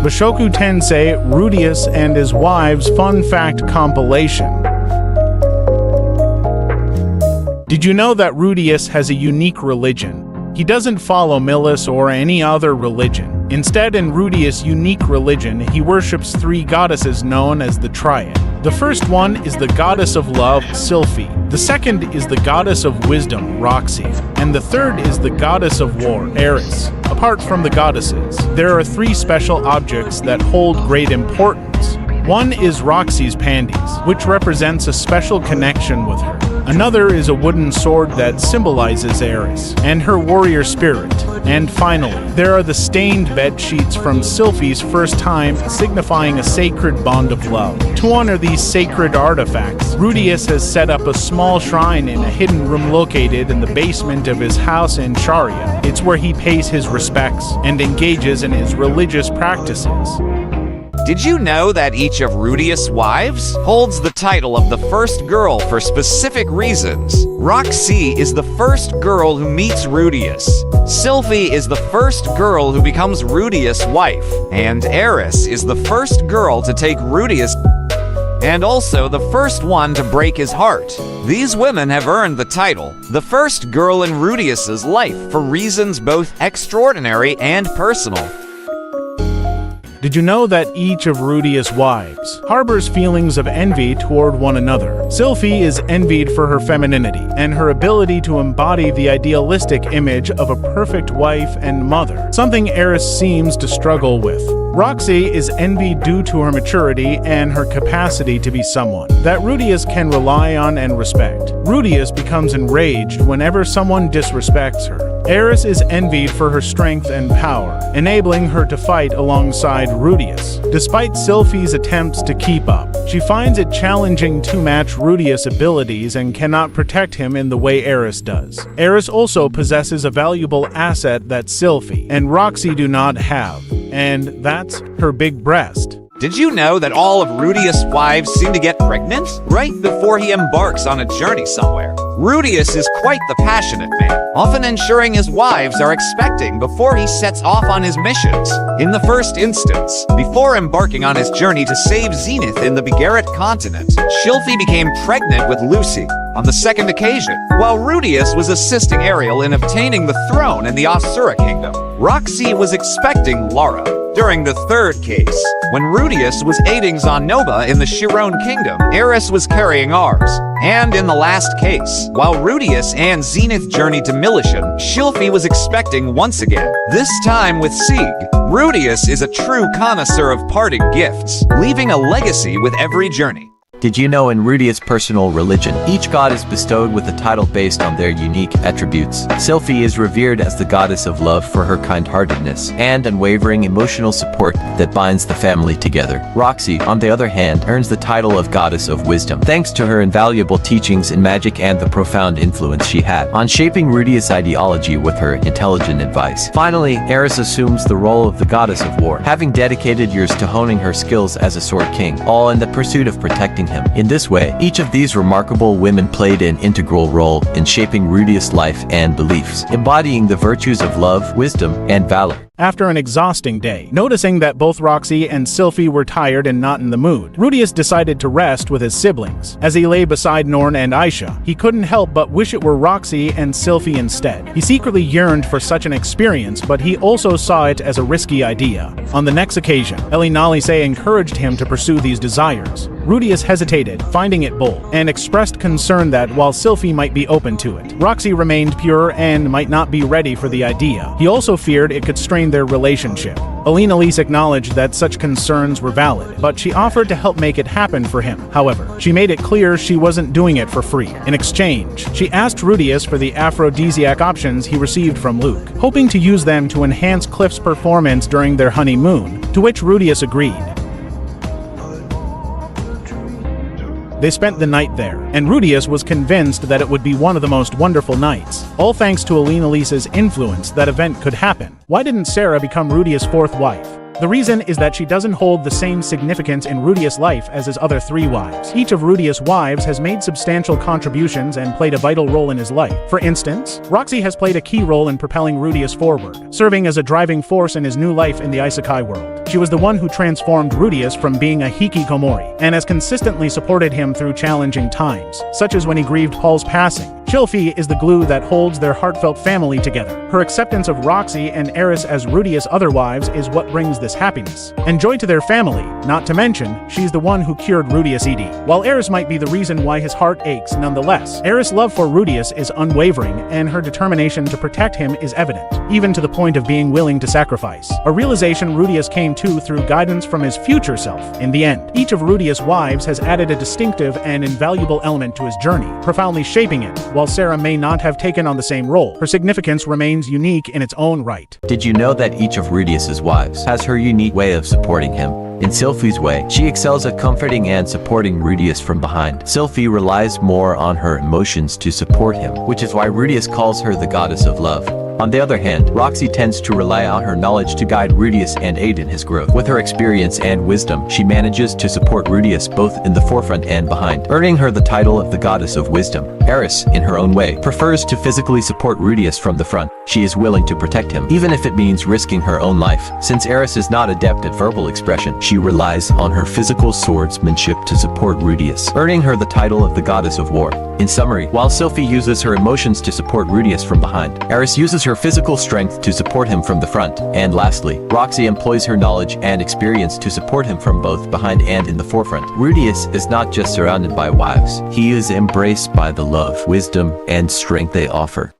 Mushoku Tensei, Rudeus and His Wives Fun Fact Compilation. Did you know that Rudeus has a unique religion? He doesn't follow Milis or any other religion. Instead, in Rudeus' unique religion, he worships three goddesses known as the Triad. The first one is the goddess of love, Sylphiette. The second is the goddess of wisdom, Roxy. And the third is the goddess of war, Eris. Apart from the goddesses, there are three special objects that hold great importance. One is Roxy's pandies, which represents a special connection with her. Another is a wooden sword that symbolizes Eris and her warrior spirit. And finally, there are the stained bed sheets from Sylphie's first time, signifying a sacred bond of love. To honor these sacred artifacts, Rudeus has set up a small shrine in a hidden room located in the basement of his house in Sharia. It's where he pays his respects and engages in his religious practices. Did you know that each of Rudeus' wives holds the title of the first girl for specific reasons? Roxy is the first girl who meets Rudeus. Sylphie is the first girl who becomes Rudeus' wife. And Eris is the first girl to take Rudeus and also the first one to break his heart. These women have earned the title, the first girl in Rudeus' life, for reasons both extraordinary and personal. Did you know that each of Rudeus' wives harbors feelings of envy toward one another? Sylphie is envied for her femininity and her ability to embody the idealistic image of a perfect wife and mother, something Eris seems to struggle with. Roxy is envied due to her maturity and her capacity to be someone that Rudeus can rely on and respect. Rudeus becomes enraged whenever someone disrespects her. Eris is envied for her strength and power, enabling her to fight alongside Rudeus. Despite Sylphie's attempts to keep up, she finds it challenging to match Rudeus' abilities and cannot protect him in the way Eris does. Eris also possesses a valuable asset that Sylphie and Roxy do not have, and that's her big breast. Did you know that all of Rudeus' wives seem to get pregnant right before he embarks on a journey somewhere? Rudeus is quite the passionate man, often ensuring his wives are expecting before he sets off on his missions. In the first instance, before embarking on his journey to save Zenith in the Greyrat continent, Sylphie became pregnant with Lucy. On the second occasion, while Rudeus was assisting Ariel in obtaining the throne in the Asura kingdom, Roxy was expecting Lara. During the third case, when Rudeus was aiding Zanoba in the Chiron kingdom, Eris was carrying Ars. And in the last case, while Rudeus and Zenith journeyed to Militian, Sylphie was expecting once again, this time with Sieg. Rudeus is a true connoisseur of parting gifts, leaving a legacy with every journey. Did you know in Rudeus' personal religion, each god is bestowed with a title based on their unique attributes? Sylphie is revered as the goddess of love for her kind-heartedness and unwavering emotional support that binds the family together. Roxy, on the other hand, earns the title of goddess of wisdom, thanks to her invaluable teachings in magic and the profound influence she had on shaping Rudeus' ideology with her intelligent advice. Finally, Eris assumes the role of the goddess of war, having dedicated years to honing her skills as a sword king, all in the pursuit of protecting him. In this way, each of these remarkable women played an integral role in shaping Rudeus' life and beliefs, embodying the virtues of love, wisdom, and valor. After an exhausting day, noticing that both Roxy and Sylphie were tired and not in the mood, Rudeus decided to rest with his siblings. As he lay beside Norn and Aisha, he couldn't help but wish it were Roxy and Sylphie instead. He secretly yearned for such an experience, but he also saw it as a risky idea. On the next occasion, Elinalise encouraged him to pursue these desires. Rudeus hesitated, finding it bold, and expressed concern that while Sylphie might be open to it, Roxy remained pure and might not be ready for the idea. He also feared it could strain their relationship. Elinalise acknowledged that such concerns were valid, but she offered to help make it happen for him. However, she made it clear she wasn't doing it for free. In exchange, she asked Rudeus for the aphrodisiac options he received from Luke, hoping to use them to enhance Cliff's performance during their honeymoon, to which Rudeus agreed. They spent the night there, and Rudeus was convinced that it would be one of the most wonderful nights. All thanks to Elinalise's influence, that event could happen. Why didn't Sarah become Rudeus' fourth wife? The reason is that she doesn't hold the same significance in Rudeus' life as his other 3 wives. Each of Rudeus' wives has made substantial contributions and played a vital role in his life. For instance, Roxy has played a key role in propelling Rudeus forward, serving as a driving force in his new life in the isekai world. She was the one who transformed Rudeus from being a hikikomori, and has consistently supported him through challenging times, such as when he grieved Paul's passing. Sylphiette is the glue that holds their heartfelt family together. Her acceptance of Roxy and Eris as Rudeus' other wives is what brings this happiness and joy to their family, not to mention, she's the one who cured Rudeus' ED. While Eris might be the reason why his heart aches nonetheless, Eris' love for Rudeus is unwavering, and her determination to protect him is evident, even to the point of being willing to sacrifice. A realization Rudeus came to through guidance from his future self. In the end, each of Rudeus' wives has added a distinctive and invaluable element to his journey, profoundly shaping it. While Sarah may not have taken on the same role, her significance remains unique in its own right. Did you know that each of Rudeus' wives has her unique way of supporting him? In Sylphie's way, she excels at comforting and supporting Rudeus from behind. Sylphie relies more on her emotions to support him, which is why Rudeus calls her the goddess of love. On the other hand, Roxy tends to rely on her knowledge to guide Rudeus and aid in his growth. With her experience and wisdom, she manages to support Rudeus both in the forefront and behind, earning her the title of the goddess of wisdom. Eris, in her own way, prefers to physically support Rudeus from the front. She is willing to protect him, even if it means risking her own life. Since Eris is not adept at verbal expression, she relies on her physical swordsmanship to support Rudeus, earning her the title of the goddess of war. In summary, while Sylphie uses her emotions to support Rudeus from behind, Eris uses her physical strength to support him from the front. And lastly, Roxy employs her knowledge and experience to support him from both behind and in the forefront. Rudeus is not just surrounded by wives, he is embraced by the love, wisdom, and strength they offer.